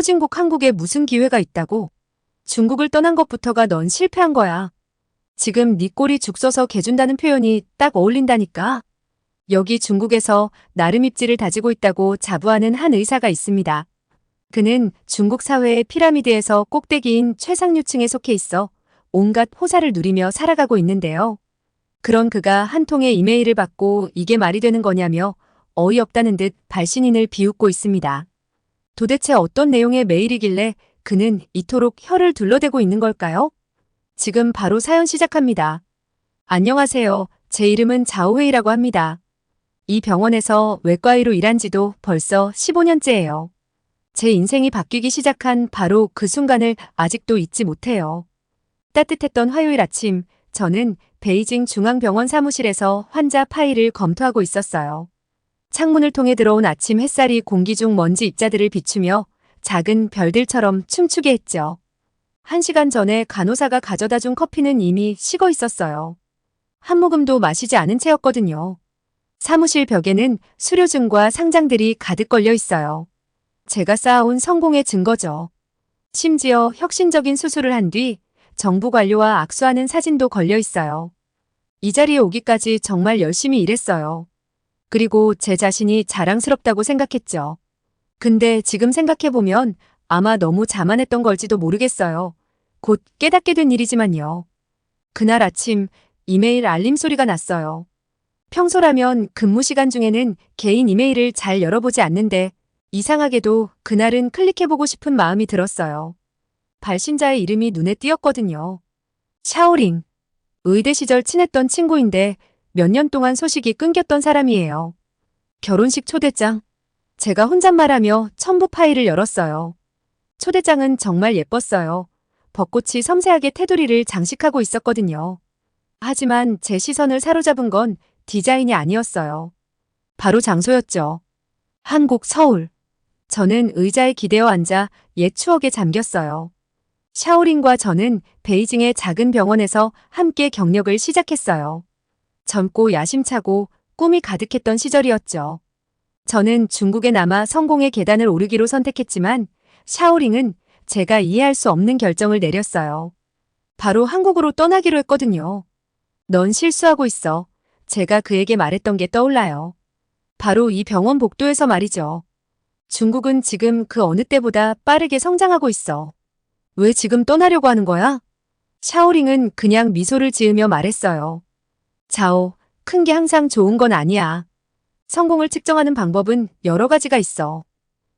후진국 한국에 무슨 기회가 있다고? 중국을 떠난 것부터가 넌 실패한 거야. 지금 네 꼴이 죽 써서 개준다는 표현이 딱 어울린다니까. 여기 중국에서 나름 입지를 다지고 있다고 자부하는 한 의사가 있습니다. 그는 중국 사회의 피라미드에서 꼭대기인 최상류층에 속해 있어 온갖 호사를 누리며 살아가고 있는데요. 그런 그가 한 통의 이메일을 받고 이게 말이 되는 거냐며 어이없다는 듯 발신인을 비웃고 있습니다. 도대체 어떤 내용의 메일이길래 그는 이토록 혀를 둘러대고 있는 걸까요? 지금 바로 사연 시작합니다. 안녕하세요. 제 이름은 자오웨이라고 합니다. 이 병원에서 외과의로 일한 지도 벌써 15년째예요. 제 인생이 바뀌기 시작한 바로 그 순간을 아직도 잊지 못해요. 따뜻했던 화요일 아침, 저는 베이징 중앙병원 사무실에서 환자 파일을 검토하고 있었어요. 창문을 통해 들어온 아침 햇살이 공기 중 먼지 입자들을 비추며 작은 별들처럼 춤추게 했죠. 1시간 전에 간호사가 가져다 준 커피는 이미 식어 있었어요. 한 모금도 마시지 않은 채였거든요. 사무실 벽에는 수료증과 상장들이 가득 걸려 있어요. 제가 쌓아온 성공의 증거죠. 심지어 혁신적인 수술을 한 뒤 정부 관료와 악수하는 사진도 걸려 있어요. 이 자리에 오기까지 정말 열심히 일했어요. 그리고 제 자신이 자랑스럽다고 생각했죠. 근데 지금 생각해보면 아마 너무 자만했던 걸지도 모르겠어요. 곧 깨닫게 된 일이지만요. 그날 아침 이메일 알림 소리가 났어요. 평소라면 근무 시간 중에는 개인 이메일을 잘 열어보지 않는데 이상하게도 그날은 클릭해보고 싶은 마음이 들었어요. 발신자의 이름이 눈에 띄었거든요. 샤오링. 의대 시절 친했던 친구인데 몇 년 동안 소식이 끊겼던 사람이에요. 결혼식 초대장. 제가 혼잣말하며 첨부 파일을 열었어요. 초대장은 정말 예뻤어요. 벚꽃이 섬세하게 테두리를 장식하고 있었거든요. 하지만 제 시선을 사로잡은 건 디자인이 아니었어요. 바로 장소였죠. 한국 서울. 저는 의자에 기대어 앉아 옛 추억에 잠겼어요. 샤오링과 저는 베이징의 작은 병원에서 함께 경력을 시작했어요. 젊고 야심차고 꿈이 가득했던 시절이었죠. 저는 중국에 남아 성공의 계단을 오르기로 선택했지만 샤오링은 제가 이해할 수 없는 결정을 내렸어요. 바로 한국으로 떠나기로 했거든요. 넌 실수하고 있어. 제가 그에게 말했던 게 떠올라요. 바로 이 병원 복도에서 말이죠. 중국은 지금 그 어느 때보다 빠르게 성장하고 있어. 왜 지금 떠나려고 하는 거야? 샤오링은 그냥 미소를 지으며 말했어요. 자오, 큰 게 항상 좋은 건 아니야. 성공을 측정하는 방법은 여러 가지가 있어.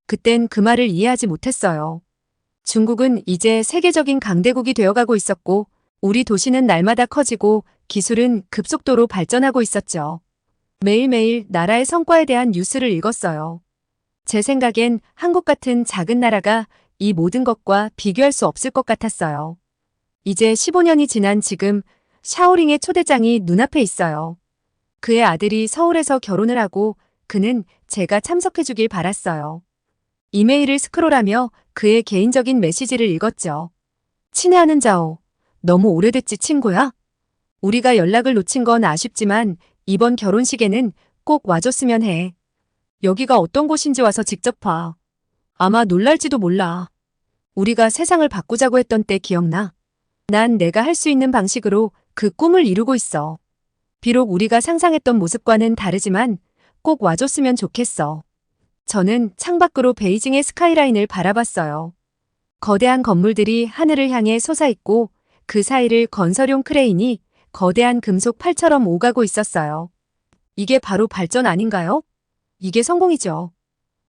그땐 그 말을 이해하지 못했어요. 중국은 이제 세계적인 강대국이 되어가고 있었고 우리 도시는 날마다 커지고 기술은 급속도로 발전하고 있었죠. 매일매일 나라의 성과에 대한 뉴스를 읽었어요. 제 생각엔 한국 같은 작은 나라가 이 모든 것과 비교할 수 없을 것 같았어요. 이제 15년이 지난 지금 샤오링의 초대장이 눈앞에 있어요. 그의 아들이 서울에서 결혼을 하고 그는 제가 참석해주길 바랐어요. 이메일을 스크롤하며 그의 개인적인 메시지를 읽었죠. 친애하는 자오, 너무 오래됐지 친구야? 우리가 연락을 놓친 건 아쉽지만 이번 결혼식에는 꼭 와줬으면 해. 여기가 어떤 곳인지 와서 직접 봐. 아마 놀랄지도 몰라. 우리가 세상을 바꾸자고 했던 때 기억나? 난 내가 할 수 있는 방식으로 그 꿈을 이루고 있어. 비록 우리가 상상했던 모습과는 다르지만 꼭 와줬으면 좋겠어. 저는 창밖으로 베이징의 스카이라인을 바라봤어요. 거대한 건물들이 하늘을 향해 솟아있고 그 사이를 건설용 크레인이 거대한 금속 팔처럼 오가고 있었어요. 이게 바로 발전 아닌가요? 이게 성공이죠.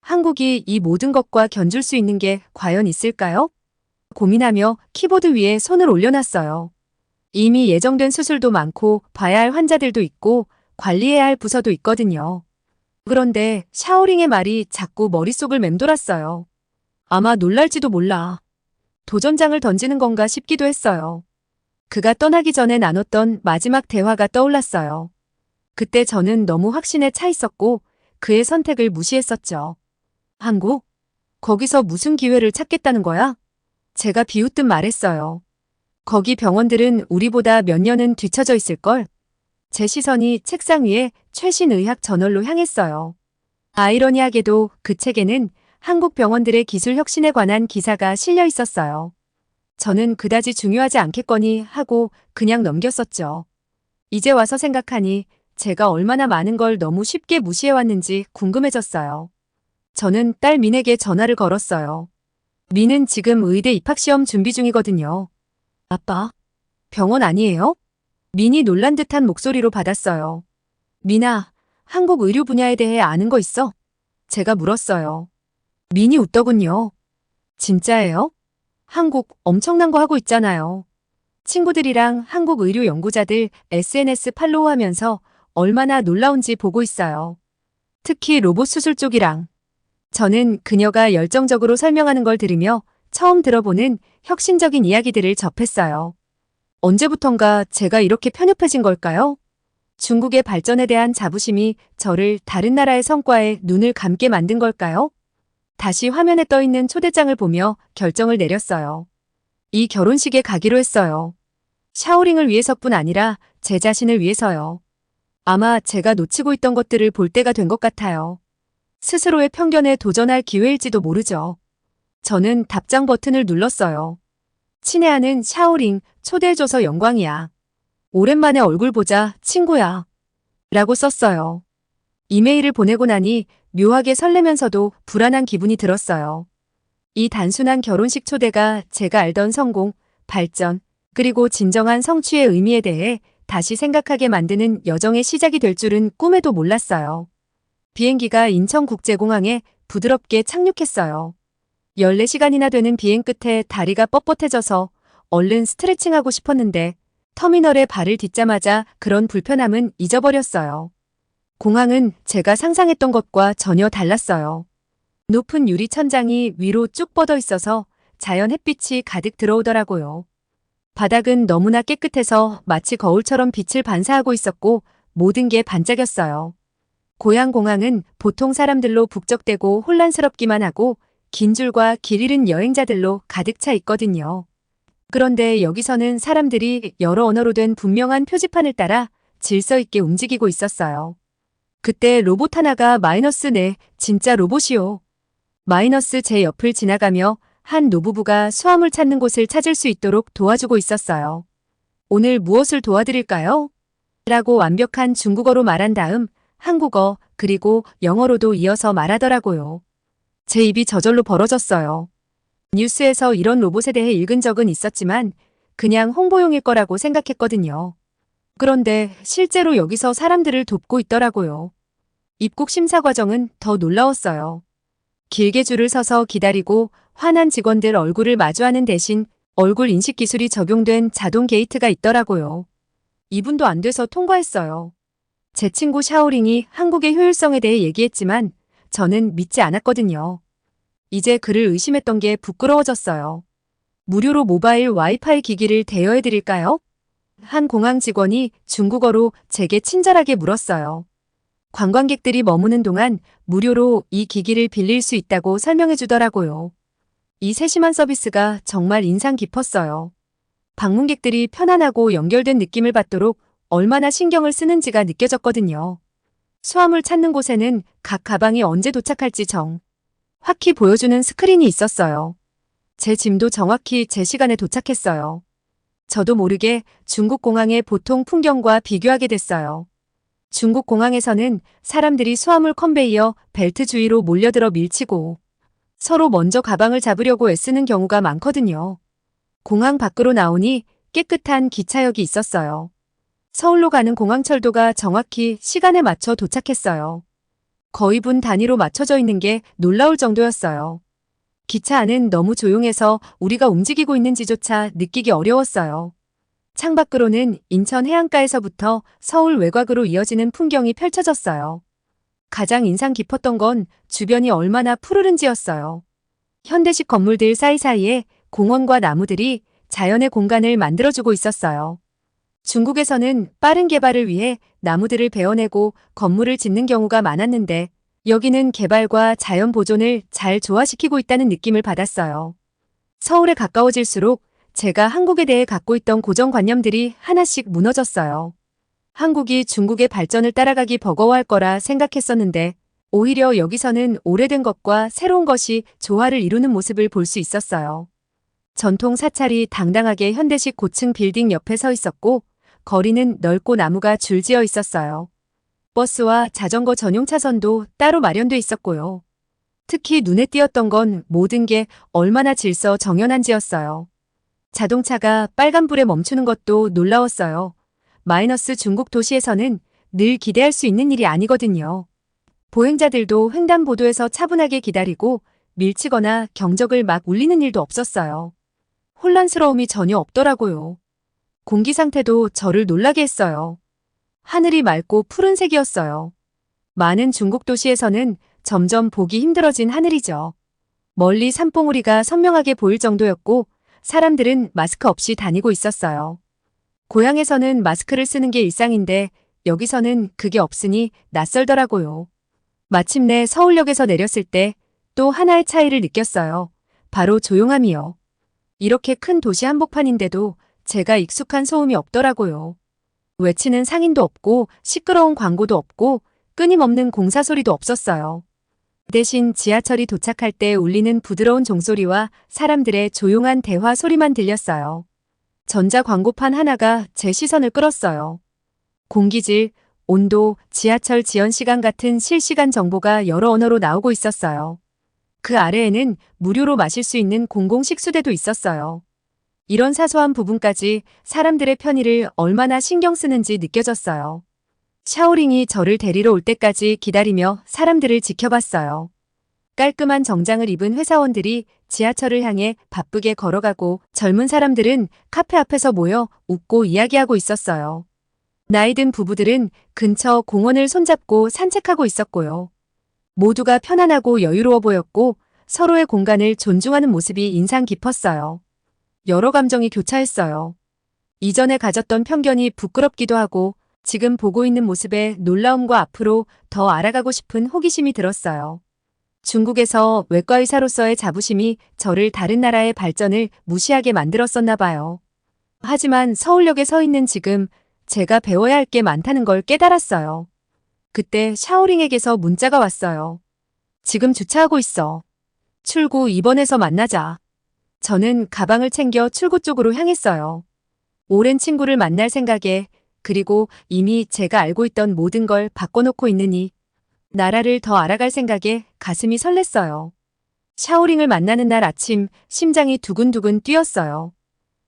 한국이 이 모든 것과 견줄 수 있는 게 과연 있을까요? 고민하며 키보드 위에 손을 올려놨어요. 이미 예정된 수술도 많고 봐야 할 환자들도 있고 관리해야 할 부서도 있거든요. 그런데 샤오링의 말이 자꾸 머릿속을 맴돌았어요. 아마 놀랄지도 몰라. 도전장을 던지는 건가 싶기도 했어요. 그가 떠나기 전에 나눴던 마지막 대화가 떠올랐어요. 그때 저는 너무 확신에 차 있었고 그의 선택을 무시했었죠. 한국? 거기서 무슨 기회를 찾겠다는 거야? 제가 비웃듯 말했어요. 거기 병원들은 우리보다 몇 년은 뒤처져 있을걸? 제 시선이 책상 위에 최신 의학 저널로 향했어요. 아이러니하게도 그 책에는 한국 병원들의 기술 혁신에 관한 기사가 실려 있었어요. 저는 그다지 중요하지 않겠거니 하고 그냥 넘겼었죠. 이제 와서 생각하니 제가 얼마나 많은 걸 너무 쉽게 무시해왔는지 궁금해졌어요. 저는 딸 민에게 전화를 걸었어요. 민은 지금 의대 입학시험 준비 중이거든요. 아빠, 병원 아니에요? 민이 놀란 듯한 목소리로 받았어요. 민아, 한국 의료 분야에 대해 아는 거 있어? 제가 물었어요. 민이 웃더군요. 진짜예요? 한국 엄청난 거 하고 있잖아요. 친구들이랑 한국 의료 연구자들 SNS 팔로우하면서 얼마나 놀라운지 보고 있어요. 특히 로봇 수술 쪽이랑. 저는 그녀가 열정적으로 설명하는 걸 들으며 처음 들어보는 혁신적인 이야기들을 접했어요. 언제부턴가 제가 이렇게 편협해진 걸까요? 중국의 발전에 대한 자부심이 저를 다른 나라의 성과에 눈을 감게 만든 걸까요? 다시 화면에 떠 있는 초대장을 보며 결정을 내렸어요. 이 결혼식에 가기로 했어요. 샤오링을 위해서뿐 아니라 제 자신을 위해서요. 아마 제가 놓치고 있던 것들을 볼 때가 된 것 같아요. 스스로의 편견에 도전할 기회일지도 모르죠. 저는 답장 버튼을 눌렀어요. 친애하는 샤오링, 초대해줘서 영광이야. 오랜만에 얼굴 보자, 친구야. 라고 썼어요. 이메일을 보내고 나니 묘하게 설레면서도 불안한 기분이 들었어요. 이 단순한 결혼식 초대가 제가 알던 성공, 발전, 그리고 진정한 성취의 의미에 대해 다시 생각하게 만드는 여정의 시작이 될 줄은 꿈에도 몰랐어요. 비행기가 인천국제공항에 부드럽게 착륙했어요. 14시간이나 되는 비행 끝에 다리가 뻣뻣해져서 얼른 스트레칭하고 싶었는데 터미널에 발을 딛자마자 그런 불편함은 잊어버렸어요. 공항은 제가 상상했던 것과 전혀 달랐어요. 높은 유리 천장이 위로 쭉 뻗어 있어서 자연 햇빛이 가득 들어오더라고요. 바닥은 너무나 깨끗해서 마치 거울처럼 빛을 반사하고 있었고 모든 게 반짝였어요. 고향 공항은 보통 사람들로 북적대고 혼란스럽기만 하고 긴 줄과 길 잃은 여행자들로 가득 차 있거든요. 그런데 여기서는 사람들이 여러 언어로 된 분명한 표지판을 따라 질서 있게 움직이고 있었어요. 그때 로봇 하나가 -4, 진짜 로봇이요. -제 옆을 지나가며 한 노부부가 수화물 찾는 곳을 찾을 수 있도록 도와주고 있었어요. 오늘 무엇을 도와드릴까요? 라고 완벽한 중국어로 말한 다음 한국어 그리고 영어로도 이어서 말하더라고요. 제 입이 저절로 벌어졌어요. 뉴스에서 이런 로봇에 대해 읽은 적은 있었지만 그냥 홍보용일 거라고 생각했거든요. 그런데 실제로 여기서 사람들을 돕고 있더라고요. 입국 심사 과정은 더 놀라웠어요. 길게 줄을 서서 기다리고 화난 직원들 얼굴을 마주하는 대신 얼굴 인식 기술이 적용된 자동 게이트가 있더라고요. 2분도 안 돼서 통과했어요. 제 친구 샤오링이 한국의 효율성에 대해 얘기했지만 저는 믿지 않았거든요. 이제 그를 의심했던 게 부끄러워졌어요. 무료로 모바일 와이파이 기기를 대여해 드릴까요? 한 공항 직원이 중국어로 제게 친절하게 물었어요. 관광객들이 머무는 동안 무료로 이 기기를 빌릴 수 있다고 설명해 주더라고요. 이 세심한 서비스가 정말 인상 깊었어요. 방문객들이 편안하고 연결된 느낌을 받도록 얼마나 신경을 쓰는지가 느껴졌거든요. 수화물 찾는 곳에는 각 가방이 언제 도착할지 확히 보여주는 스크린이 있었어요. 제 짐도 정확히 제 시간에 도착했어요. 저도 모르게 중국 공항의 보통 풍경과 비교하게 됐어요. 중국 공항에서는 사람들이 수화물 컨베이어 벨트 주위로 몰려들어 밀치고 서로 먼저 가방을 잡으려고 애쓰는 경우가 많거든요. 공항 밖으로 나오니 깨끗한 기차역이 있었어요. 서울로 가는 공항철도가 정확히 시간에 맞춰 도착했어요. 거의 분 단위로 맞춰져 있는 게 놀라울 정도였어요. 기차 안은 너무 조용해서 우리가 움직이고 있는지조차 느끼기 어려웠어요. 창밖으로는 인천 해안가에서부터 서울 외곽으로 이어지는 풍경이 펼쳐졌어요. 가장 인상 깊었던 건 주변이 얼마나 푸르른지였어요. 현대식 건물들 사이사이에 공원과 나무들이 자연의 공간을 만들어주고 있었어요. 중국에서는 빠른 개발을 위해 나무들을 베어내고 건물을 짓는 경우가 많았는데 여기는 개발과 자연 보존을 잘 조화시키고 있다는 느낌을 받았어요. 서울에 가까워질수록 제가 한국에 대해 갖고 있던 고정관념들이 하나씩 무너졌어요. 한국이 중국의 발전을 따라가기 버거워할 거라 생각했었는데 오히려 여기서는 오래된 것과 새로운 것이 조화를 이루는 모습을 볼 수 있었어요. 전통 사찰이 당당하게 현대식 고층 빌딩 옆에 서 있었고, 거리는 넓고 나무가 줄지어 있었어요. 버스와 자전거 전용 차선도 따로 마련돼 있었고요. 특히 눈에 띄었던 건 모든 게 얼마나 질서 정연한지였어요. 자동차가 빨간불에 멈추는 것도 놀라웠어요. 마이너스 중국 도시에서는 늘 기대할 수 있는 일이 아니거든요. 보행자들도 횡단보도에서 차분하게 기다리고 밀치거나 경적을 막 울리는 일도 없었어요. 혼란스러움이 전혀 없더라고요. 공기 상태도 저를 놀라게 했어요. 하늘이 맑고 푸른색이었어요. 많은 중국 도시에서는 점점 보기 힘들어진 하늘이죠. 멀리 산봉우리가 선명하게 보일 정도였고 사람들은 마스크 없이 다니고 있었어요. 고향에서는 마스크를 쓰는 게 일상인데 여기서는 그게 없으니 낯설더라고요. 마침내 서울역에서 내렸을 때 또 하나의 차이를 느꼈어요. 바로 조용함이요. 이렇게 큰 도시 한복판인데도 제가 익숙한 소음이 없더라고요. 외치는 상인도 없고 시끄러운 광고도 없고 끊임없는 공사 소리도 없었어요. 대신 지하철이 도착할 때 울리는 부드러운 종소리와 사람들의 조용한 대화 소리만 들렸어요. 전자 광고판 하나가 제 시선을 끌었어요. 공기질, 온도, 지하철 지연 시간 같은 실시간 정보가 여러 언어로 나오고 있었어요. 그 아래에는 무료로 마실 수 있는 공공식수대도 있었어요. 이런 사소한 부분까지 사람들의 편의를 얼마나 신경 쓰는지 느껴졌어요. 샤오링이 저를 데리러 올 때까지 기다리며 사람들을 지켜봤어요. 깔끔한 정장을 입은 회사원들이 지하철을 향해 바쁘게 걸어가고 젊은 사람들은 카페 앞에서 모여 웃고 이야기하고 있었어요. 나이든 부부들은 근처 공원을 손잡고 산책하고 있었고요. 모두가 편안하고 여유로워 보였고 서로의 공간을 존중하는 모습이 인상 깊었어요. 여러 감정이 교차했어요. 이전에 가졌던 편견이 부끄럽기도 하고 지금 보고 있는 모습에 놀라움과 앞으로 더 알아가고 싶은 호기심이 들었어요. 중국에서 외과 의사로서의 자부심이 저를 다른 나라의 발전을 무시하게 만들었었나 봐요. 하지만 서울역에 서 있는 지금 제가 배워야 할 게 많다는 걸 깨달았어요. 그때 샤오링에게서 문자가 왔어요. 지금 주차하고 있어. 출구 2번에서 만나자. 저는 가방을 챙겨 출구 쪽으로 향했어요. 오랜 친구를 만날 생각에 그리고 이미 제가 알고 있던 모든 걸 바꿔놓고 있느니 나라를 더 알아갈 생각에 가슴이 설렜어요. 샤오링을 만나는 날 아침 심장이 두근두근 뛰었어요.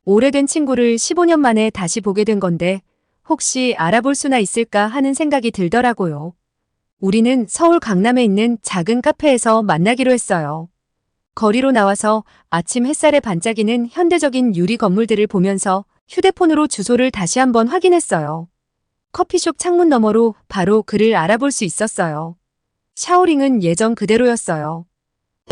오래된 친구를 15년 만에 다시 보게 된 건데 혹시 알아볼 수나 있을까 하는 생각이 들더라고요. 우리는 서울 강남에 있는 작은 카페에서 만나기로 했어요. 거리로 나와서 아침 햇살에 반짝이는 현대적인 유리 건물들을 보면서 휴대폰으로 주소를 다시 한번 확인했어요. 커피숍 창문 너머로 바로 그를 알아볼 수 있었어요. 샤오링은 예전 그대로였어요.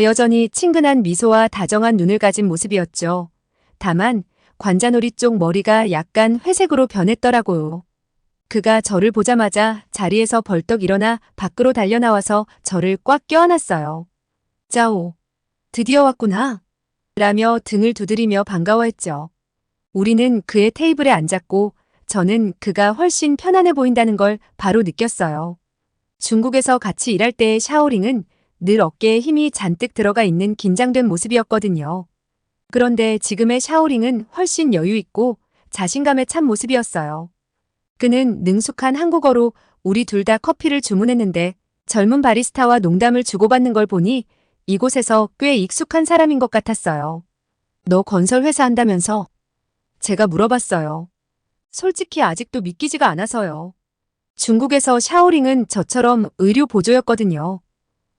여전히 친근한 미소와 다정한 눈을 가진 모습이었죠. 다만 관자놀이 쪽 머리가 약간 회색으로 변했더라고요. 그가 저를 보자마자 자리에서 벌떡 일어나 밖으로 달려나와서 저를 꽉 껴안았어요. 짜오, 드디어 왔구나. 라며 등을 두드리며 반가워했죠. 우리는 그의 테이블에 앉았고 저는 그가 훨씬 편안해 보인다는 걸 바로 느꼈어요. 중국에서 같이 일할 때의 샤오링은 늘 어깨에 힘이 잔뜩 들어가 있는 긴장된 모습이었거든요. 그런데 지금의 샤오링은 훨씬 여유 있고 자신감에 찬 모습이었어요. 그는 능숙한 한국어로 우리 둘 다 커피를 주문했는데 젊은 바리스타와 농담을 주고받는 걸 보니 이곳에서 꽤 익숙한 사람인 것 같았어요. 너 건설회사 한다면서? 제가 물어봤어요. 솔직히 아직도 믿기지가 않아서요. 중국에서 샤오링은 저처럼 의류 보조였거든요.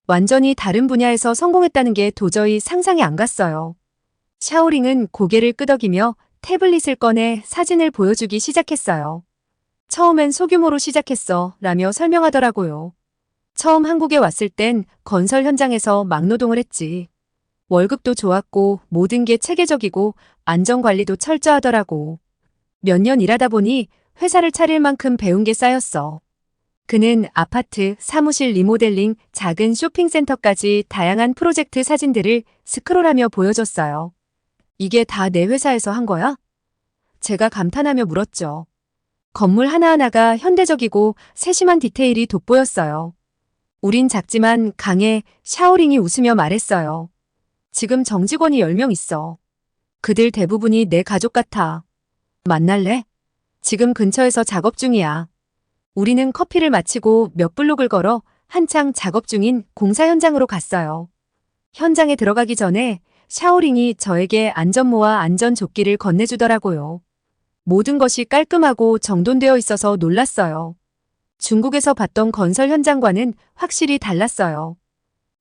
완전히 다른 분야에서 성공했다는 게 도저히 상상이 안 갔어요. 샤오링은 고개를 끄덕이며 태블릿을 꺼내 사진을 보여주기 시작했어요. 처음엔 소규모로 시작했어 라며 설명하더라고요. 처음 한국에 왔을 땐 건설 현장에서 막노동을 했지. 월급도 좋았고 모든 게 체계적이고 안전관리도 철저하더라고. 몇 년 일하다 보니 회사를 차릴 만큼 배운 게 쌓였어. 그는 아파트, 사무실 리모델링, 작은 쇼핑센터까지 다양한 프로젝트 사진들을 스크롤하며 보여줬어요. 이게 다 내 회사에서 한 거야? 제가 감탄하며 물었죠. 건물 하나하나가 현대적이고 세심한 디테일이 돋보였어요. 우린 작지만 강해. 샤오링이 웃으며 말했어요. 지금 정직원이 10명 있어. 그들 대부분이 내 가족 같아. 만날래? 지금 근처에서 작업 중이야. 우리는 커피를 마치고 몇 블록을 걸어 한창 작업 중인 공사 현장으로 갔어요. 현장에 들어가기 전에 샤오링이 저에게 안전모와 안전조끼를 건네주더라고요. 모든 것이 깔끔하고 정돈되어 있어서 놀랐어요. 중국에서 봤던 건설 현장과는 확실히 달랐어요.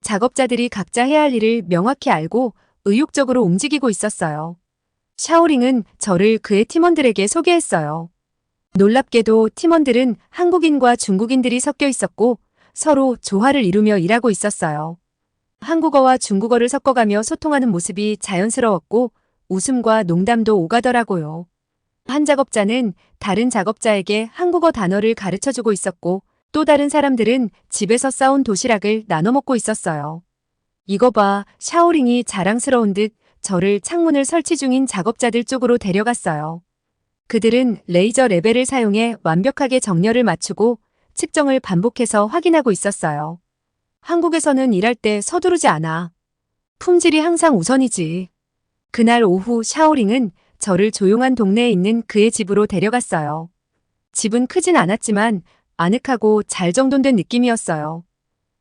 작업자들이 각자 해야 할 일을 명확히 알고 의욕적으로 움직이고 있었어요. 샤오링은 저를 그의 팀원들에게 소개했어요. 놀랍게도 팀원들은 한국인과 중국인들이 섞여 있었고 서로 조화를 이루며 일하고 있었어요. 한국어와 중국어를 섞어가며 소통하는 모습이 자연스러웠고 웃음과 농담도 오가더라고요. 한 작업자는 다른 작업자에게 한국어 단어를 가르쳐주고 있었고 또 다른 사람들은 집에서 싸온 도시락을 나눠 먹고 있었어요. 이거 봐, 샤오링이 자랑스러운 듯 저를 창문을 설치 중인 작업자들 쪽으로 데려갔어요. 그들은 레이저 레벨을 사용해 완벽하게 정렬을 맞추고 측정을 반복해서 확인하고 있었어요. 한국에서는 일할 때 서두르지 않아. 품질이 항상 우선이지. 그날 오후 샤오링은 저를 조용한 동네에 있는 그의 집으로 데려갔어요. 집은 크진 않았지만 아늑하고 잘 정돈된 느낌이었어요.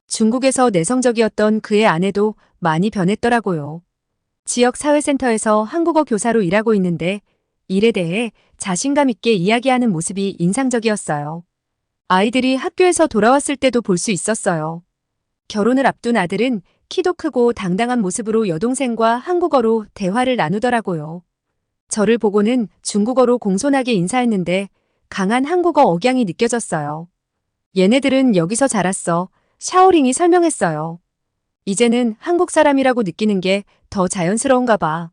중국에서 내성적이었던 그의 아내도 많이 변했더라고요. 지역 사회센터에서 한국어 교사로 일하고 있는데 일에 대해 자신감 있게 이야기하는 모습이 인상적이었어요. 아이들이 학교에서 돌아왔을 때도 볼 수 있었어요. 결혼을 앞둔 아들은 키도 크고 당당한 모습으로 여동생과 한국어로 대화를 나누더라고요. 저를 보고는 중국어로 공손하게 인사했는데 강한 한국어 억양이 느껴졌어요. 얘네들은 여기서 자랐어. 샤오링이 설명했어요. 이제는 한국 사람이라고 느끼는 게 더 자연스러운가 봐.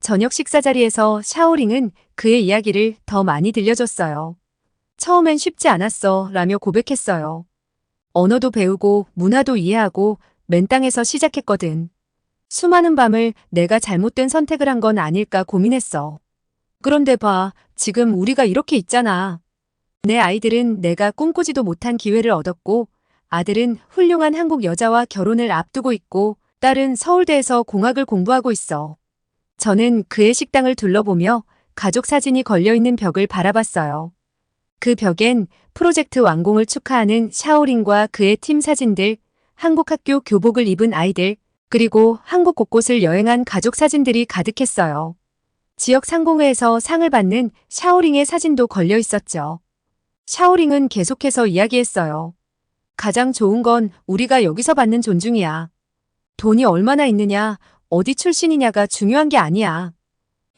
저녁 식사 자리에서 샤오링은 그의 이야기를 더 많이 들려줬어요. 처음엔 쉽지 않았어 라며 고백했어요. 언어도 배우고 문화도 이해하고 맨 땅에서 시작했거든. 수많은 밤을 내가 잘못된 선택을 한 건 아닐까 고민했어. 그런데 봐, 지금 우리가 이렇게 있잖아. 내 아이들은 내가 꿈꾸지도 못한 기회를 얻었고, 아들은 훌륭한 한국 여자와 결혼을 앞두고 있고, 딸은 서울대에서 공학을 공부하고 있어. 저는 그의 식당을 둘러보며 가족 사진이 걸려있는 벽을 바라봤어요. 그 벽엔 프로젝트 완공을 축하하는 샤오링과 그의 팀 사진들, 한국 학교 교복을 입은 아이들, 그리고 한국 곳곳을 여행한 가족 사진들이 가득했어요. 지역 상공회에서 상을 받는 샤오링의 사진도 걸려 있었죠. 샤오링은 계속해서 이야기했어요. 가장 좋은 건 우리가 여기서 받는 존중이야. 돈이 얼마나 있느냐, 어디 출신이냐가 중요한 게 아니야.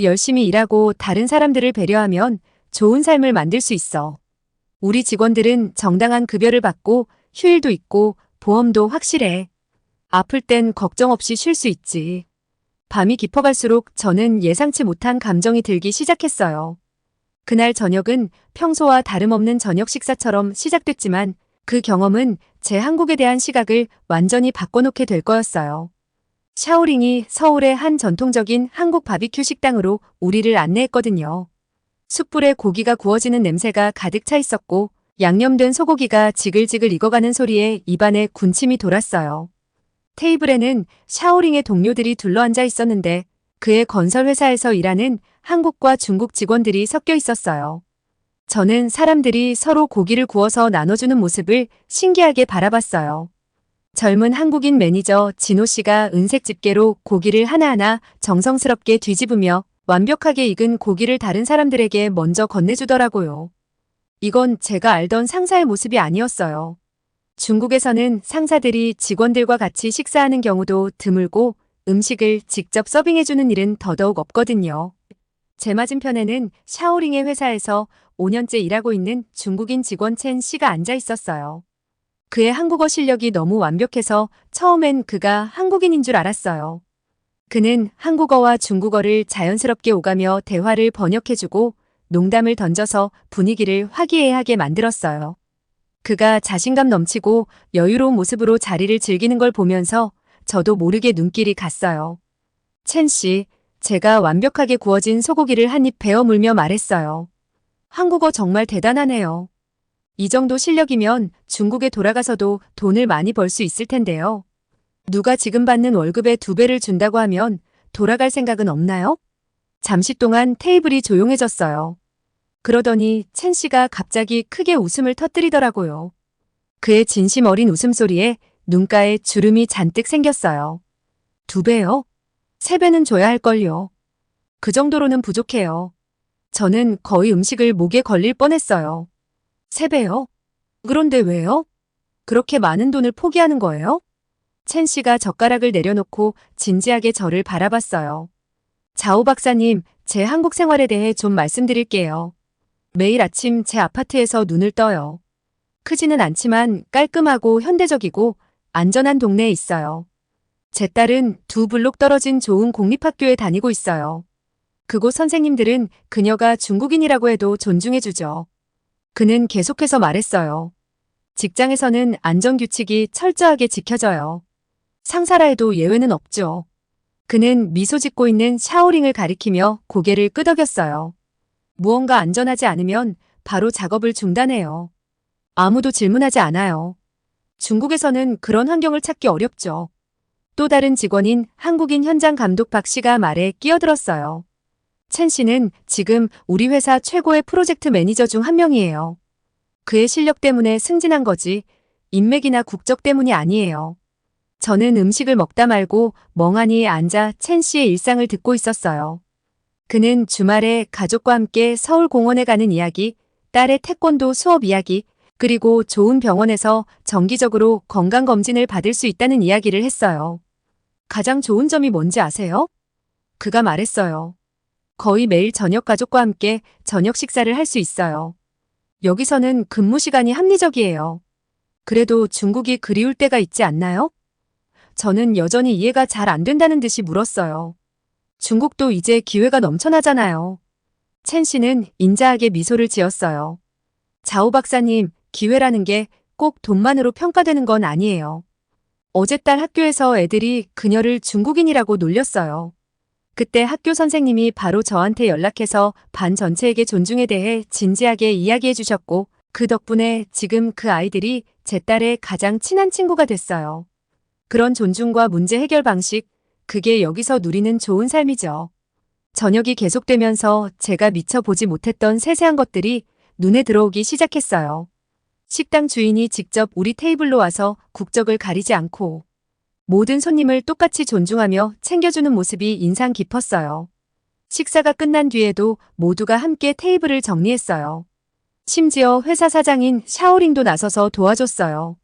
열심히 일하고 다른 사람들을 배려하면 좋은 삶을 만들 수 있어. 우리 직원들은 정당한 급여를 받고 휴일도 있고 보험도 확실해. 아플 땐 걱정 없이 쉴 수 있지. 밤이 깊어갈수록 저는 예상치 못한 감정이 들기 시작했어요. 그날 저녁은 평소와 다름없는 저녁 식사처럼 시작됐지만 그 경험은 제 한국에 대한 시각을 완전히 바꿔놓게 될 거였어요. 샤오링이 서울의 한 전통적인 한국 바비큐 식당으로 우리를 안내했거든요. 숯불에 고기가 구워지는 냄새가 가득 차 있었고 양념된 소고기가 지글지글 익어가는 소리에 입안에 군침이 돌았어요. 테이블에는 샤오링의 동료들이 둘러앉아 있었는데 그의 건설회사에서 일하는 한국과 중국 직원들이 섞여 있었어요. 저는 사람들이 서로 고기를 구워서 나눠주는 모습을 신기하게 바라봤어요. 젊은 한국인 매니저 진호 씨가 은색 집게로 고기를 하나하나 정성스럽게 뒤집으며 완벽하게 익은 고기를 다른 사람들에게 먼저 건네주더라고요. 이건 제가 알던 상사의 모습이 아니었어요. 중국에서는 상사들이 직원들과 같이 식사하는 경우도 드물고 음식을 직접 서빙해주는 일은 더더욱 없거든요. 제 맞은편에는 샤오링의 회사에서 5년째 일하고 있는 중국인 직원 첸 씨가 앉아 있었어요. 그의 한국어 실력이 너무 완벽해서 처음엔 그가 한국인인 줄 알았어요. 그는 한국어와 중국어를 자연스럽게 오가며 대화를 번역해주고 농담을 던져서 분위기를 화기애애하게 만들었어요. 그가 자신감 넘치고 여유로운 모습으로 자리를 즐기는 걸 보면서 저도 모르게 눈길이 갔어요. 첸 씨, 제가 완벽하게 구워진 소고기를 한 입 베어 물며 말했어요. 한국어 정말 대단하네요. 이 정도 실력이면 중국에 돌아가서도 돈을 많이 벌 수 있을 텐데요. 누가 지금 받는 월급의 2배를 준다고 하면 돌아갈 생각은 없나요? 잠시 동안 테이블이 조용해졌어요. 그러더니 첸 씨가 갑자기 크게 웃음을 터뜨리더라고요. 그의 진심 어린 웃음소리에 눈가에 주름이 잔뜩 생겼어요. 2배요? 3배는 줘야 할걸요. 그 정도로는 부족해요. 저는 거의 음식을 목에 걸릴 뻔했어요. 3배요? 그런데 왜요? 그렇게 많은 돈을 포기하는 거예요? 첸 씨가 젓가락을 내려놓고 진지하게 저를 바라봤어요. 자오 박사님, 제 한국 생활에 대해 좀 말씀드릴게요. 매일 아침 제 아파트에서 눈을 떠요. 크지는 않지만 깔끔하고 현대적이고 안전한 동네에 있어요. 제 딸은 2블록 떨어진 좋은 공립학교에 다니고 있어요. 그곳 선생님들은 그녀가 중국인이라고 해도 존중해주죠. 그는 계속해서 말했어요. 직장에서는 안전규칙이 철저하게 지켜져요. 상사라 해도 예외는 없죠. 그는 미소 짓고 있는 샤오링을 가리키며 고개를 끄덕였어요. 무언가 안전하지 않으면 바로 작업을 중단해요. 아무도 질문하지 않아요. 중국에서는 그런 환경을 찾기 어렵죠. 또 다른 직원인 한국인 현장 감독 박 씨가 말에 끼어들었어요. 첸 씨는 지금 우리 회사 최고의 프로젝트 매니저 중 한 명이에요. 그의 실력 때문에 승진한 거지 인맥이나 국적 때문이 아니에요. 저는 음식을 먹다 말고 멍하니 앉아 첸 씨의 일상을 듣고 있었어요. 그는 주말에 가족과 함께 서울 공원에 가는 이야기, 딸의 태권도 수업 이야기, 그리고 좋은 병원에서 정기적으로 건강검진을 받을 수 있다는 이야기를 했어요. 가장 좋은 점이 뭔지 아세요? 그가 말했어요. 거의 매일 저녁 가족과 함께 저녁 식사를 할 수 있어요. 여기서는 근무 시간이 합리적이에요. 그래도 중국이 그리울 때가 있지 않나요? 저는 여전히 이해가 잘 안 된다는 듯이 물었어요. 중국도 이제 기회가 넘쳐나잖아요. 첸 씨는 인자하게 미소를 지었어요. 자오 박사님, 기회라는 게 꼭 돈만으로 평가되는 건 아니에요. 어제 딸 학교에서 애들이 그녀를 중국인이라고 놀렸어요. 그때 학교 선생님이 바로 저한테 연락해서 반 전체에게 존중에 대해 진지하게 이야기해 주셨고 그 덕분에 지금 그 아이들이 제 딸의 가장 친한 친구가 됐어요. 그런 존중과 문제 해결 방식, 그게 여기서 누리는 좋은 삶이죠. 저녁이 계속되면서 제가 미처 보지 못했던 세세한 것들이 눈에 들어오기 시작했어요. 식당 주인이 직접 우리 테이블로 와서 국적을 가리지 않고 모든 손님을 똑같이 존중하며 챙겨주는 모습이 인상 깊었어요. 식사가 끝난 뒤에도 모두가 함께 테이블을 정리했어요. 심지어 회사 사장인 샤오링도 나서서 도와줬어요.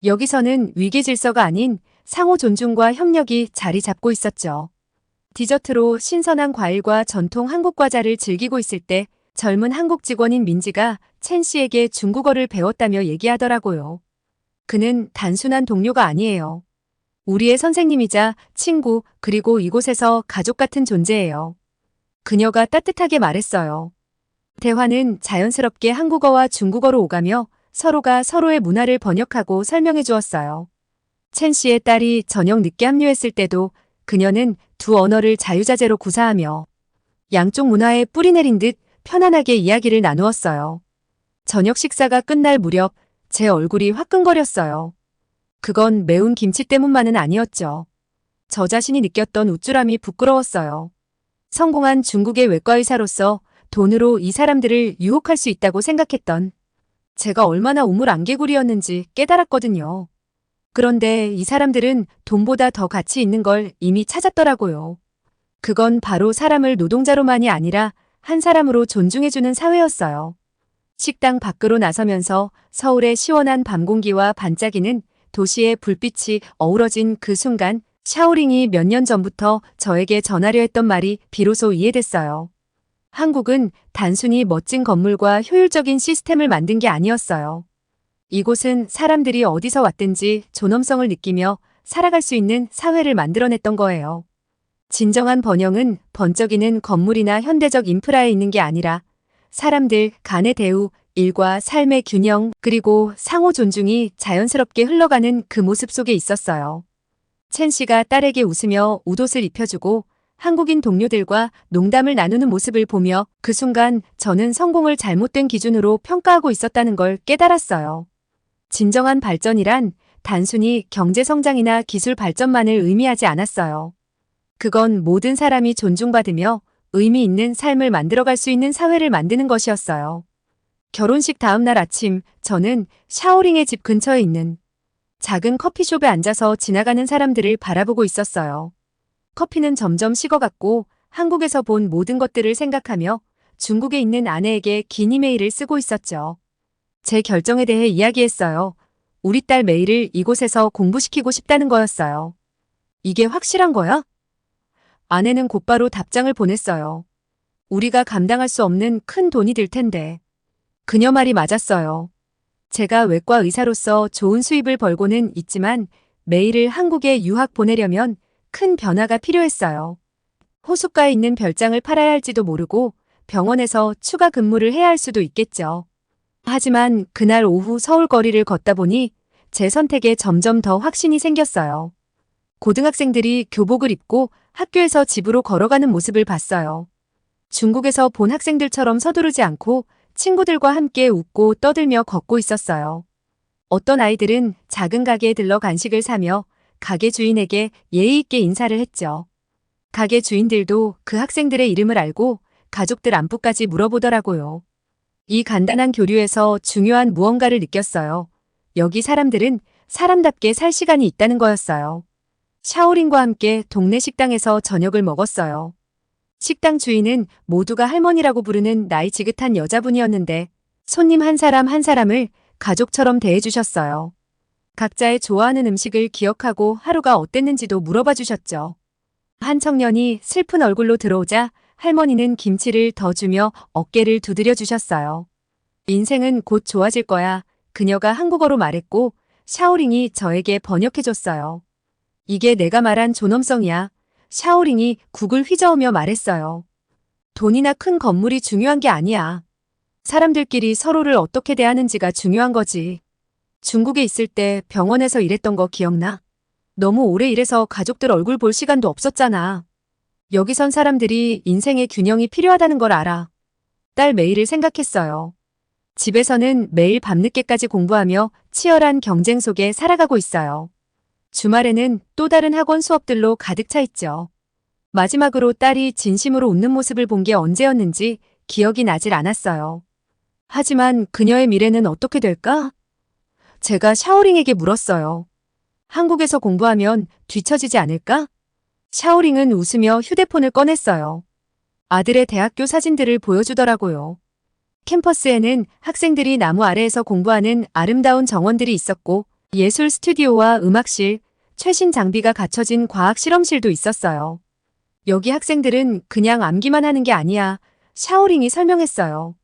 여기서는 위계 질서가 아닌 상호 존중과 협력이 자리 잡고 있었죠. 디저트로 신선한 과일과 전통 한국 과자를 즐기고 있을 때 젊은 한국 직원인 민지가 첸 씨에게 중국어를 배웠다며 얘기하더라고요. 그는 단순한 동료가 아니에요. 우리의 선생님이자 친구, 그리고 이곳에서 가족 같은 존재예요. 그녀가 따뜻하게 말했어요. 대화는 자연스럽게 한국어와 중국어로 오가며 서로가 서로의 문화를 번역하고 설명해 주었어요. 첸 씨의 딸이 저녁 늦게 합류했을 때도 그녀는 두 언어를 자유자재로 구사하며 양쪽 문화에 뿌리 내린 듯 편안하게 이야기를 나누었어요. 저녁 식사가 끝날 무렵 제 얼굴이 화끈거렸어요. 그건 매운 김치 때문만은 아니었죠. 저 자신이 느꼈던 우쭐함이 부끄러웠어요. 성공한 중국의 외과 의사로서 돈으로 이 사람들을 유혹할 수 있다고 생각했던 제가 얼마나 우물안개구리였는지 깨달았거든요. 그런데 이 사람들은 돈보다 더 가치 있는 걸 이미 찾았더라고요. 그건 바로 사람을 노동자로만이 아니라 한 사람으로 존중해주는 사회였어요. 식당 밖으로 나서면서 서울의 시원한 밤 공기와 반짝이는 도시의 불빛이 어우러진 그 순간 샤오링이 몇 년 전부터 저에게 전하려 했던 말이 비로소 이해됐어요. 한국은 단순히 멋진 건물과 효율적인 시스템을 만든 게 아니었어요. 이곳은 사람들이 어디서 왔든지 존엄성을 느끼며 살아갈 수 있는 사회를 만들어냈던 거예요. 진정한 번영은 번쩍이는 건물이나 현대적 인프라에 있는 게 아니라 사람들 간의 대우, 일과 삶의 균형, 그리고 상호 존중이 자연스럽게 흘러가는 그 모습 속에 있었어요. 첸 씨가 딸에게 웃으며 웃옷을 입혀주고 한국인 동료들과 농담을 나누는 모습을 보며 그 순간 저는 성공을 잘못된 기준으로 평가하고 있었다는 걸 깨달았어요. 진정한 발전이란 단순히 경제 성장이나 기술 발전만을 의미하지 않았어요. 그건 모든 사람이 존중받으며 의미 있는 삶을 만들어갈 수 있는 사회를 만드는 것이었어요. 결혼식 다음 날 아침, 저는 샤오링의 집 근처에 있는 작은 커피숍에 앉아서 지나가는 사람들을 바라보고 있었어요. 커피는 점점 식어갔고 한국에서 본 모든 것들을 생각하며 중국에 있는 아내에게 긴 이메일을 쓰고 있었죠. 제 결정에 대해 이야기했어요. 우리 딸 메이를 이곳에서 공부시키고 싶다는 거였어요. 이게 확실한 거야? 아내는 곧바로 답장을 보냈어요. 우리가 감당할 수 없는 큰 돈이 들 텐데. 그녀 말이 맞았어요. 제가 외과 의사로서 좋은 수입을 벌고는 있지만 메이를 한국에 유학 보내려면 큰 변화가 필요했어요. 호숫가에 있는 별장을 팔아야 할지도 모르고 병원에서 추가 근무를 해야 할 수도 있겠죠. 하지만 그날 오후 서울 거리를 걷다 보니 제 선택에 점점 더 확신이 생겼어요. 고등학생들이 교복을 입고 학교에서 집으로 걸어가는 모습을 봤어요. 중국에서 본 학생들처럼 서두르지 않고 친구들과 함께 웃고 떠들며 걷고 있었어요. 어떤 아이들은 작은 가게에 들러 간식을 사며 가게 주인에게 예의 있게 인사를 했죠. 가게 주인들도 그 학생들의 이름을 알고 가족들 안부까지 물어보더라고요. 이 간단한 교류에서 중요한 무언가를 느꼈어요. 여기 사람들은 사람답게 살 시간이 있다는 거였어요. 샤오링과 함께 동네 식당에서 저녁을 먹었어요. 식당 주인은 모두가 할머니라고 부르는 나이 지긋한 여자분이었는데 손님 한 사람 한 사람을 가족처럼 대해주셨어요. 각자의 좋아하는 음식을 기억하고 하루가 어땠는지도 물어봐 주셨죠. 한 청년이 슬픈 얼굴로 들어오자 할머니는 김치를 더 주며 어깨를 두드려 주셨어요. 인생은 곧 좋아질 거야. 그녀가 한국어로 말했고 샤오링이 저에게 번역해 줬어요. 이게 내가 말한 존엄성이야. 샤오링이 국을 휘저으며 말했어요. 돈이나 큰 건물이 중요한 게 아니야. 사람들끼리 서로를 어떻게 대하는지가 중요한 거지. 중국에 있을 때 병원에서 일했던 거 기억나? 너무 오래 일해서 가족들 얼굴 볼 시간도 없었잖아. 여기선 사람들이 인생의 균형이 필요하다는 걸 알아. 딸 메이를 생각했어요. 집에서는 매일 밤늦게까지 공부하며 치열한 경쟁 속에 살아가고 있어요. 주말에는 또 다른 학원 수업들로 가득 차 있죠. 마지막으로 딸이 진심으로 웃는 모습을 본 게 언제였는지 기억이 나질 않았어요. 하지만 그녀의 미래는 어떻게 될까? 제가 샤오링에게 물었어요. 한국에서 공부하면 뒤처지지 않을까? 샤오링은 웃으며 휴대폰을 꺼냈어요. 아들의 대학교 사진들을 보여주더라고요. 캠퍼스에는 학생들이 나무 아래에서 공부하는 아름다운 정원들이 있었고 예술 스튜디오와 음악실, 최신 장비가 갖춰진 과학 실험실도 있었어요. 여기 학생들은 그냥 암기만 하는 게 아니야. 샤오링이 설명했어요.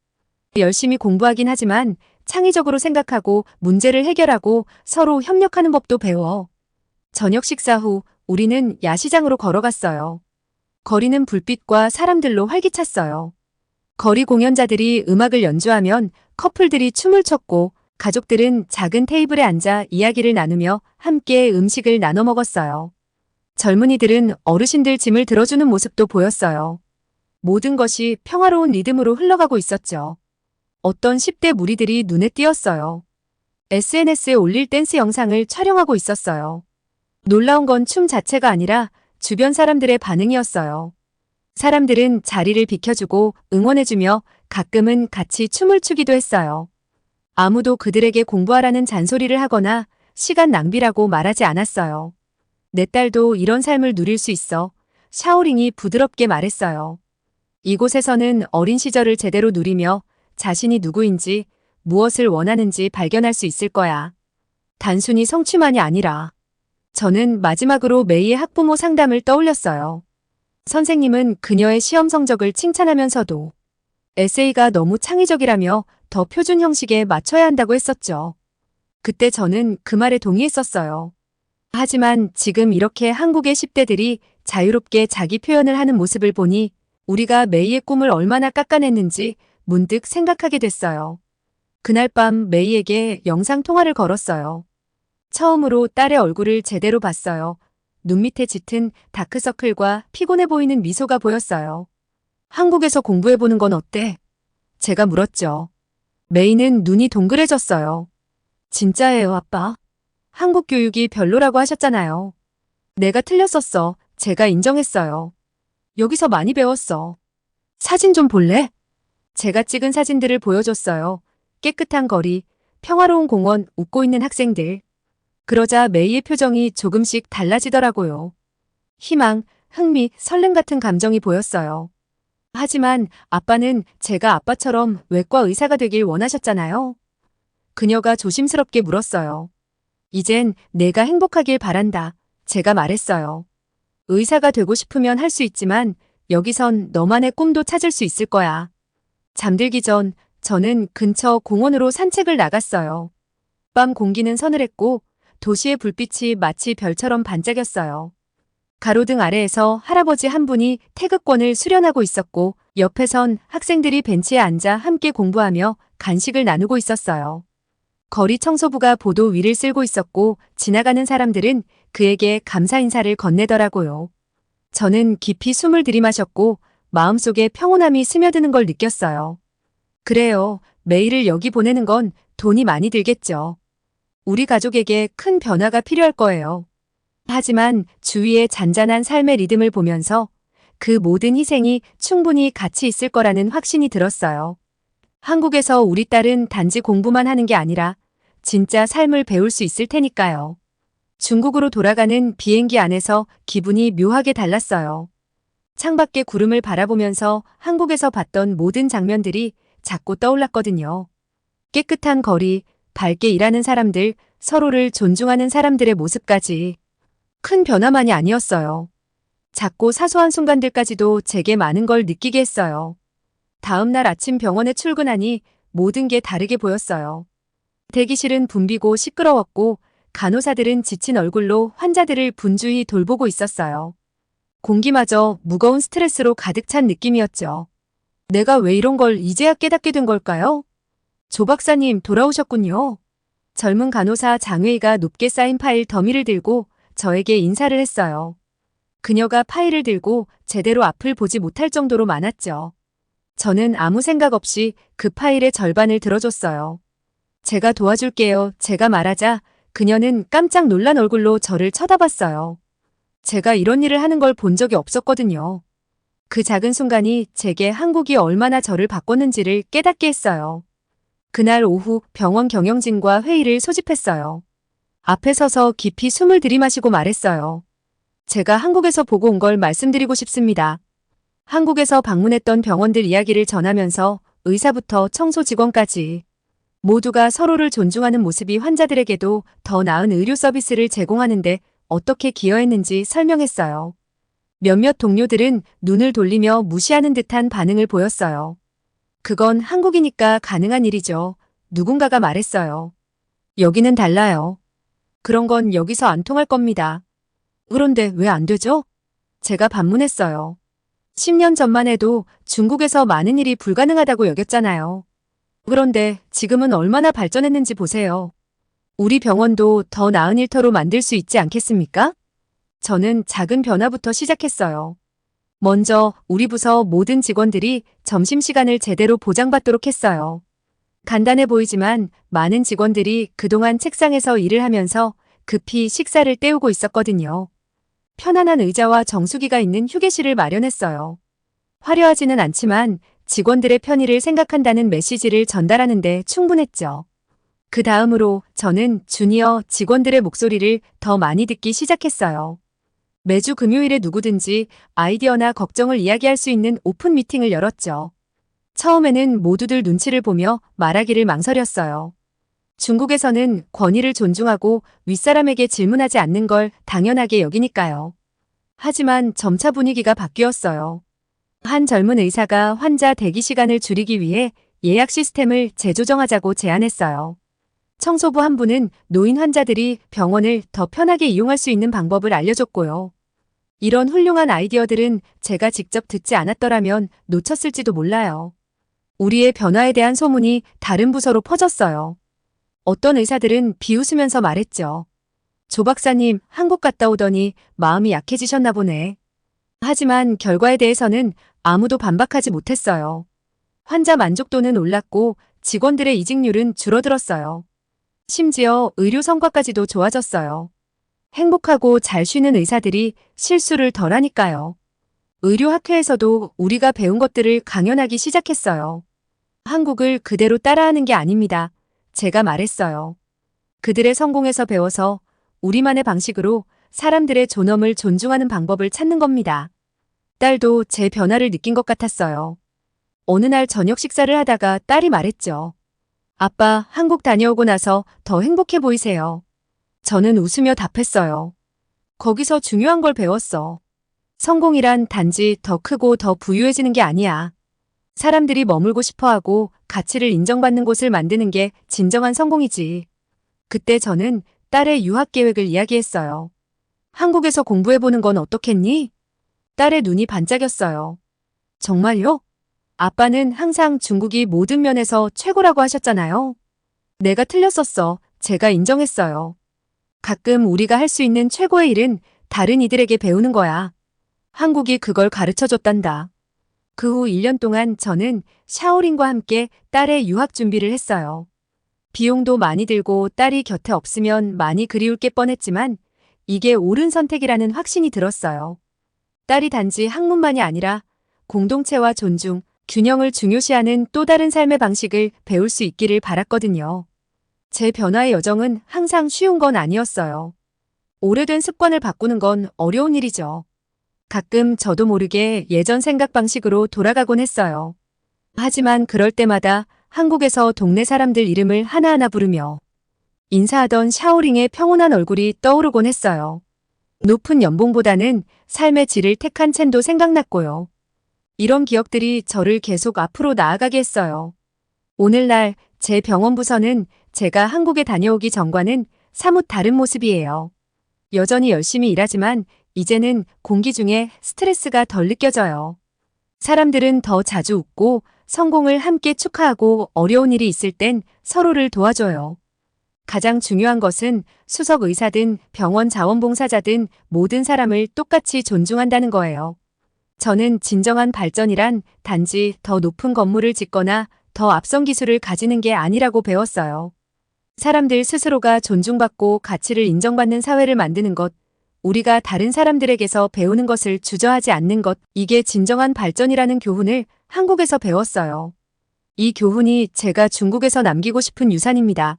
열심히 공부하긴 하지만 창의적으로 생각하고 문제를 해결하고 서로 협력하는 법도 배워. 저녁 식사 후 우리는 야시장으로 걸어갔어요. 거리는 불빛과 사람들로 활기찼어요. 거리 공연자들이 음악을 연주하면 커플들이 춤을 췄고 가족들은 작은 테이블에 앉아 이야기를 나누며 함께 음식을 나눠 먹었어요. 젊은이들은 어르신들 짐을 들어주는 모습도 보였어요. 모든 것이 평화로운 리듬으로 흘러가고 있었죠. 어떤 10대 무리들이 눈에 띄었어요. SNS에 올릴 댄스 영상을 촬영하고 있었어요. 놀라운 건 춤 자체가 아니라 주변 사람들의 반응이었어요. 사람들은 자리를 비켜주고 응원해주며 가끔은 같이 춤을 추기도 했어요. 아무도 그들에게 공부하라는 잔소리를 하거나 시간 낭비라고 말하지 않았어요. 내 딸도 이런 삶을 누릴 수 있어. 샤오링이 부드럽게 말했어요. 이곳에서는 어린 시절을 제대로 누리며 자신이 누구인지 무엇을 원하는지 발견할 수 있을 거야. 단순히 성취만이 아니라. 저는 마지막으로 메이의 학부모 상담을 떠올렸어요. 선생님은 그녀의 시험 성적을 칭찬하면서도 에세이가 너무 창의적이라며 더 표준 형식에 맞춰야 한다고 했었죠. 그때 저는 그 말에 동의했었어요. 하지만 지금 이렇게 한국의 10대들이 자유롭게 자기 표현을 하는 모습을 보니 우리가 메이의 꿈을 얼마나 깎아냈는지 문득 생각하게 됐어요. 그날 밤 메이에게 영상 통화를 걸었어요. 처음으로 딸의 얼굴을 제대로 봤어요. 눈 밑에 짙은 다크서클과 피곤해 보이는 미소가 보였어요. 한국에서 공부해보는 건 어때? 제가 물었죠. 메이는 눈이 동그래졌어요. 진짜예요, 아빠. 한국 교육이 별로라고 하셨잖아요. 내가 틀렸었어. 제가 인정했어요. 여기서 많이 배웠어. 사진 좀 볼래? 제가 찍은 사진들을 보여줬어요. 깨끗한 거리, 평화로운 공원, 웃고 있는 학생들. 그러자 메이의 표정이 조금씩 달라지더라고요. 희망, 흥미, 설렘 같은 감정이 보였어요. 하지만 아빠는 제가 아빠처럼 외과 의사가 되길 원하셨잖아요. 그녀가 조심스럽게 물었어요. 이젠 내가 행복하길 바란다. 제가 말했어요. 의사가 되고 싶으면 할 수 있지만 여기선 너만의 꿈도 찾을 수 있을 거야. 잠들기 전 저는 근처 공원으로 산책을 나갔어요. 밤 공기는 서늘했고 도시의 불빛이 마치 별처럼 반짝였어요. 가로등 아래에서 할아버지 한 분이 태극권을 수련하고 있었고 옆에선 학생들이 벤치에 앉아 함께 공부하며 간식을 나누고 있었어요. 거리 청소부가 보도 위를 쓸고 있었고 지나가는 사람들은 그에게 감사 인사를 건네더라고요. 저는 깊이 숨을 들이마셨고 마음속에 평온함이 스며드는 걸 느꼈어요. 그래요. 메이를 여기 보내는 건 돈이 많이 들겠죠. 우리 가족에게 큰 변화가 필요할 거예요. 하지만 주위의 잔잔한 삶의 리듬을 보면서 그 모든 희생이 충분히 가치 있을 거라는 확신이 들었어요. 한국에서 우리 딸은 단지 공부만 하는 게 아니라 진짜 삶을 배울 수 있을 테니까요. 중국으로 돌아가는 비행기 안에서 기분이 묘하게 달랐어요. 창밖의 구름을 바라보면서 한국에서 봤던 모든 장면들이 자꾸 떠올랐거든요. 깨끗한 거리, 밝게 일하는 사람들, 서로를 존중하는 사람들의 모습까지. 큰 변화만이 아니었어요. 작고 사소한 순간들까지도 제게 많은 걸 느끼게 했어요. 다음 날 아침 병원에 출근하니 모든 게 다르게 보였어요. 대기실은 붐비고 시끄러웠고 간호사들은 지친 얼굴로 환자들을 분주히 돌보고 있었어요. 공기마저 무거운 스트레스로 가득 찬 느낌이었죠. 내가 왜 이런 걸 이제야 깨닫게 된 걸까요? 조 박사님 돌아오셨군요. 젊은 간호사 장웨이가 높게 쌓인 파일 더미를 들고 저에게 인사를 했어요. 그녀가 파일을 들고 제대로 앞을 보지 못할 정도로 많았죠. 저는 아무 생각 없이 그 파일의 절반을 들어줬어요. 제가 도와줄게요. 제가 말하자 그녀는 깜짝 놀란 얼굴로 저를 쳐다봤어요. 제가 이런 일을 하는 걸 본 적이 없었거든요. 그 작은 순간이 제게 한국이 얼마나 저를 바꿨는지를 깨닫게 했어요. 그날 오후 병원 경영진과 회의를 소집했어요. 앞에 서서 깊이 숨을 들이마시고 말했어요. 제가 한국에서 보고 온 걸 말씀드리고 싶습니다. 한국에서 방문했던 병원들 이야기를 전하면서 의사부터 청소 직원까지 모두가 서로를 존중하는 모습이 환자들에게도 더 나은 의료 서비스를 제공하는데 어떻게 기여했는지 설명했어요. 몇몇 동료들은 눈을 돌리며 무시하는 듯한 반응을 보였어요. 그건 한국이니까 가능한 일이죠. 누군가가 말했어요. 여기는 달라요. 그런 건 여기서 안 통할 겁니다. 그런데 왜 안 되죠? 제가 반문했어요. 10년 전만 해도 중국에서 많은 일이 불가능하다고 여겼잖아요. 그런데 지금은 얼마나 발전했는지 보세요. 우리 병원도 더 나은 일터로 만들 수 있지 않겠습니까? 저는 작은 변화부터 시작했어요. 먼저 우리 부서 모든 직원들이 점심시간을 제대로 보장받도록 했어요. 간단해 보이지만 많은 직원들이 그동안 책상에서 일을 하면서 급히 식사를 때우고 있었거든요. 편안한 의자와 정수기가 있는 휴게실을 마련했어요. 화려하지는 않지만 직원들의 편의를 생각한다는 메시지를 전달하는 데 충분했죠. 그 다음으로 저는 주니어 직원들의 목소리를 더 많이 듣기 시작했어요. 매주 금요일에 누구든지 아이디어나 걱정을 이야기할 수 있는 오픈 미팅을 열었죠. 처음에는 모두들 눈치를 보며 말하기를 망설였어요. 중국에서는 권위를 존중하고 윗사람에게 질문하지 않는 걸 당연하게 여기니까요. 하지만 점차 분위기가 바뀌었어요. 한 젊은 의사가 환자 대기 시간을 줄이기 위해 예약 시스템을 재조정하자고 제안했어요. 청소부 한 분은 노인 환자들이 병원을 더 편하게 이용할 수 있는 방법을 알려줬고요. 이런 훌륭한 아이디어들은 제가 직접 듣지 않았더라면 놓쳤을지도 몰라요. 우리의 변화에 대한 소문이 다른 부서로 퍼졌어요. 어떤 의사들은 비웃으면서 말했죠. 조 박사님, 한국 갔다 오더니 마음이 약해지셨나 보네. 하지만 결과에 대해서는 아무도 반박하지 못했어요. 환자 만족도는 올랐고 직원들의 이직률은 줄어들었어요. 심지어 의료 성과까지도 좋아졌어요. 행복하고 잘 쉬는 의사들이 실수를 덜 하니까요. 의료학회에서도 우리가 배운 것들을 강연하기 시작했어요. 한국을 그대로 따라하는 게 아닙니다. 제가 말했어요. 그들의 성공에서 배워서 우리만의 방식으로 사람들의 존엄을 존중하는 방법을 찾는 겁니다. 딸도 제 변화를 느낀 것 같았어요. 어느 날 저녁 식사를 하다가 딸이 말했죠. 아빠, 한국 다녀오고 나서 더 행복해 보이세요. 저는 웃으며 답했어요. 거기서 중요한 걸 배웠어. 성공이란 단지 더 크고 더 부유해지는 게 아니야. 사람들이 머물고 싶어하고 가치를 인정받는 곳을 만드는 게 진정한 성공이지. 그때 저는 딸의 유학 계획을 이야기했어요. 한국에서 공부해보는 건 어떻겠니? 딸의 눈이 반짝였어요. 정말요? 아빠는 항상 중국이 모든 면에서 최고라고 하셨잖아요. 내가 틀렸었어. 제가 인정했어요. 가끔 우리가 할 수 있는 최고의 일은 다른 이들에게 배우는 거야. 한국이 그걸 가르쳐줬단다. 그 후 1년 동안 저는 샤오린과 함께 딸의 유학 준비를 했어요. 비용도 많이 들고 딸이 곁에 없으면 많이 그리울 게 뻔했지만 이게 옳은 선택이라는 확신이 들었어요. 딸이 단지 학문만이 아니라 공동체와 존중, 균형을 중요시하는 또 다른 삶의 방식을 배울 수 있기를 바랐거든요. 제 변화의 여정은 항상 쉬운 건 아니었어요. 오래된 습관을 바꾸는 건 어려운 일이죠. 가끔 저도 모르게 예전 생각 방식으로 돌아가곤 했어요. 하지만 그럴 때마다 한국에서 동네 사람들 이름을 하나하나 부르며 인사하던 샤오링의 평온한 얼굴이 떠오르곤 했어요. 높은 연봉보다는 삶의 질을 택한 첸도 생각났고요. 이런 기억들이 저를 계속 앞으로 나아가게 했어요. 오늘날 제 병원 부서는 제가 한국에 다녀오기 전과는 사뭇 다른 모습이에요. 여전히 열심히 일하지만 이제는 공기 중에 스트레스가 덜 느껴져요. 사람들은 더 자주 웃고 성공을 함께 축하하고 어려운 일이 있을 땐 서로를 도와줘요. 가장 중요한 것은 수석 의사든 병원 자원봉사자든 모든 사람을 똑같이 존중한다는 거예요. 저는 진정한 발전이란 단지 더 높은 건물을 짓거나 더 앞선 기술을 가지는 게 아니라고 배웠어요. 사람들 스스로가 존중받고 가치를 인정받는 사회를 만드는 것, 우리가 다른 사람들에게서 배우는 것을 주저하지 않는 것, 이게 진정한 발전이라는 교훈을 한국에서 배웠어요. 이 교훈이 제가 중국에서 남기고 싶은 유산입니다.